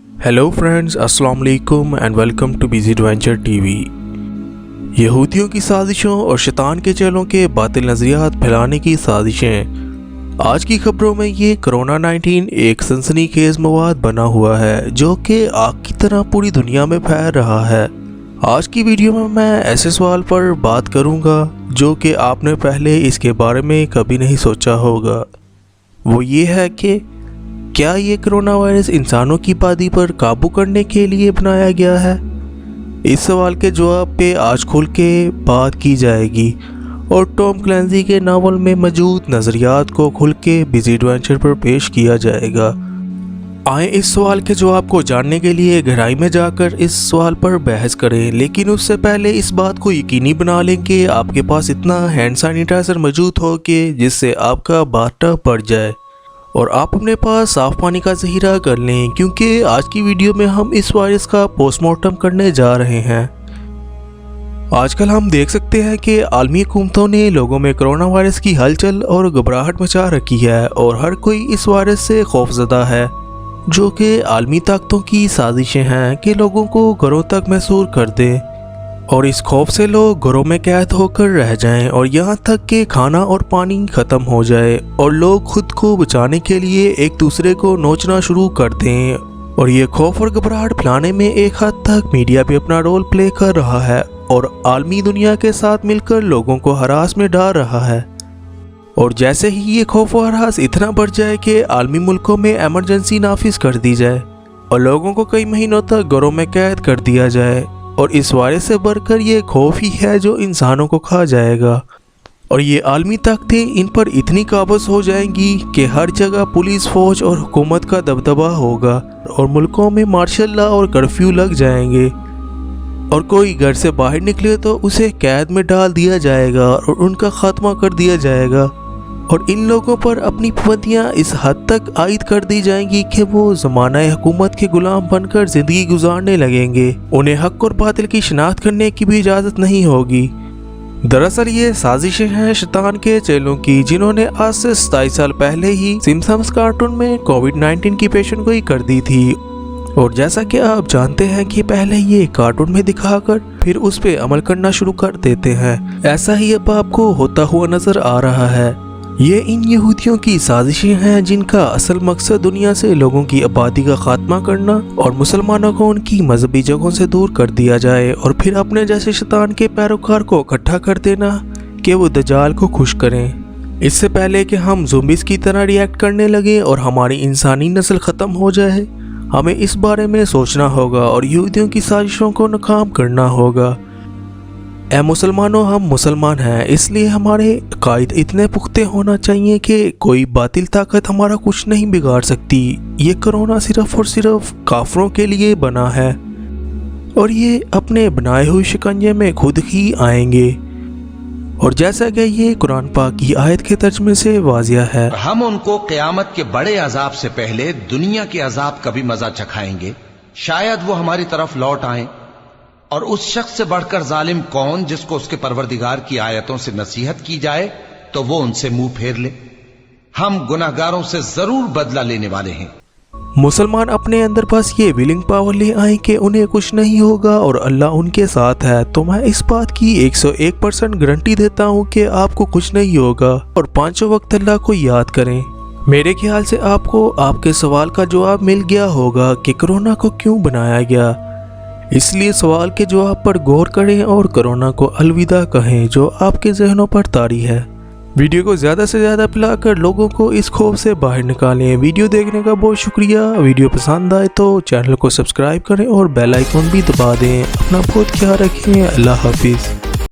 Hello friends, अस्सलाम वालेकुम and welcome too busy adventure TV. यहूदियों की साजिशों और शैतान के चेलों के बातिल नज़रियात फैलाने की साजिशें। आज की खबरों में ये कोरोना 19 एक सनसनीखेज मवाद बना हुआ है जो कि आग की तरह पूरी दुनिया में फैल रहा है। आज की वीडियो में मैं ऐसे सवाल पर बात करूंगा जो कि आपने पहले इसके बारे में कभी नहीं सोचा होगा। वो ये है कि क्या ये कोरोना वायरस इंसानों की आबादी पर काबू करने के लिए बनाया गया है? इस सवाल के जवाब पे आज खुल के बात की जाएगी और टॉम क्लेंजी के नावल में मौजूद नज़रियात को खुल के बिजी एडवेंचर पर पेश किया जाएगा। आए इस सवाल के जवाब को जानने के लिए गहराई में जाकर इस सवाल पर बहस करें, लेकिन उससे पहले इस बात को यकीनी बना लें कि आपके पास इतना हैंड सैनिटाइज़र मौजूद हो कि जिससे आपका बाटा बढ़ जाए और आप अपने पास साफ पानी का ज़ख़ीरा कर लें, क्योंकि आज की वीडियो में हम इस वायरस का पोस्टमार्टम करने जा रहे हैं। आजकल हम देख सकते हैं कि आलमी हुकूमतों ने लोगों में कोरोना वायरस की हलचल और घबराहट मचा रखी है और हर कोई इस वायरस से खौफजदा है, जो कि आलमी ताकतों की साजिशें हैं कि लोगों को घरों तक महसूर कर दें और इस खौफ से लोग घरों में कैद होकर रह जाएं और यहाँ तक कि खाना और पानी ख़त्म हो जाए और लोग खुद को बचाने के लिए एक दूसरे को नोचना शुरू कर दें। और ये खौफ और घबराहट फैलाने में एक हद तक मीडिया भी अपना रोल प्ले कर रहा है और आलमी दुनिया के साथ मिलकर लोगों को हरास में डाल रहा है। और जैसे ही ये खौफ और हरास इतना बढ़ जाए कि आलमी मुल्कों में एमरजेंसी नाफिज कर दी जाए और लोगों को कई महीनों तक घरों में कैद कर दिया जाए, और इस वायरस से बढ़कर ये खौफ ही है जो इंसानों को खा जाएगा। और ये आलमी ताकतें इन पर इतनी काबज़ हो जाएंगी कि हर जगह पुलिस, फौज और हुकूमत का दबदबा होगा और मुल्कों में मार्शल लॉ और कर्फ्यू लग जाएंगे और कोई घर से बाहर निकले तो उसे कैद में डाल दिया जाएगा और उनका खात्मा कर दिया जाएगा। और इन लोगों पर अपनी पाबंदियाँ इस हद तक आयद कर दी जाएंगी कि वो ज़माना हुकूमत के गुलाम बनकर ज़िंदगी गुजारने लगेंगे। उन्हें हक और बातिल की शिनाख्त करने की भी इजाज़त नहीं होगी। दरअसल ये साजिशें हैं शैतान के चेलों की, जिन्होंने आज से 27 साल पहले ही सिम्पसन्स कार्टून में कोविड-19 की पेशन गोई कर दी थी। और जैसा कि आप जानते हैं कि पहले ये कार्टून में दिखाकर फिर उस पर अमल करना शुरू कर देते हैं, ऐसा ही अब आपको होता हुआ नज़र आ रहा है। ये इन यहूदियों की साजिशें हैं जिनका असल मकसद दुनिया से लोगों की आबादी का खात्मा करना और मुसलमानों को उनकी मजहबी जगहों से दूर कर दिया जाए और फिर अपने जैसे शैतान के पैरोकार को इकट्ठा कर देना कि वो दज्जाल को खुश करें। इससे पहले कि हम ज़ोंबीज़ की तरह रिएक्ट करने लगे और हमारी इंसानी नस्ल ख़त्म हो जाए, हमें इस बारे में सोचना होगा और यहूदियों की साजिशों को नाकाम करना होगा। ऐ मुसलमानों, हम मुसलमान हैं, इसलिए हमारे अकायद इतने पुख्ते होना चाहिए कि कोई बातिल ताकत हमारा कुछ नहीं बिगाड़ सकती। ये कोरोना सिर्फ और सिर्फ काफरों के लिए बना है और ये अपने बनाए हुए शिकंजे में खुद ही आएंगे। और जैसा कि ये कुरान पाक की आयत के तर्जुमे से वाज़िया है, हम उनको क़यामत के बड़े अजाब से पहले दुनिया के अजाब का भी मजा चखाएंगे, शायद वो हमारी तरफ लौट आएं। और उस शख्स से बढ़कर जालिम कौन जिसको उसके परवरदिगार की आयतों से नसीहत की जाए तो वो उनसे मुंह फेर ले। हम गुनाहगारों से जरूर बदला लेने वाले हैं। मुसलमान अपने अंदर बस ये विलिंग पावर ले आए कि उन्हें कुछ नहीं होगा और अल्लाह उनके साथ है, तो मैं इस बात की 101% गारंटी देता हूँ कि आपको कुछ नहीं होगा। और पांचों वक्त अल्लाह को याद करें। मेरे ख्याल से आपको आपके सवाल का जवाब मिल गया होगा कि कोरोना को क्यों बनाया गया। इसलिए सवाल के जवाब पर गौर करें और कोरोना को अलविदा कहें जो आपके जहनों पर तारी है। वीडियो को ज़्यादा से ज़्यादा फैलाकर लोगों को इस खौफ से बाहर निकालें। वीडियो देखने का बहुत शुक्रिया। वीडियो पसंद आए तो चैनल को सब्सक्राइब करें और बेल आइकन भी दबा दें। अपना बहुत ख्याल रखें। अल्लाह हाफिज़।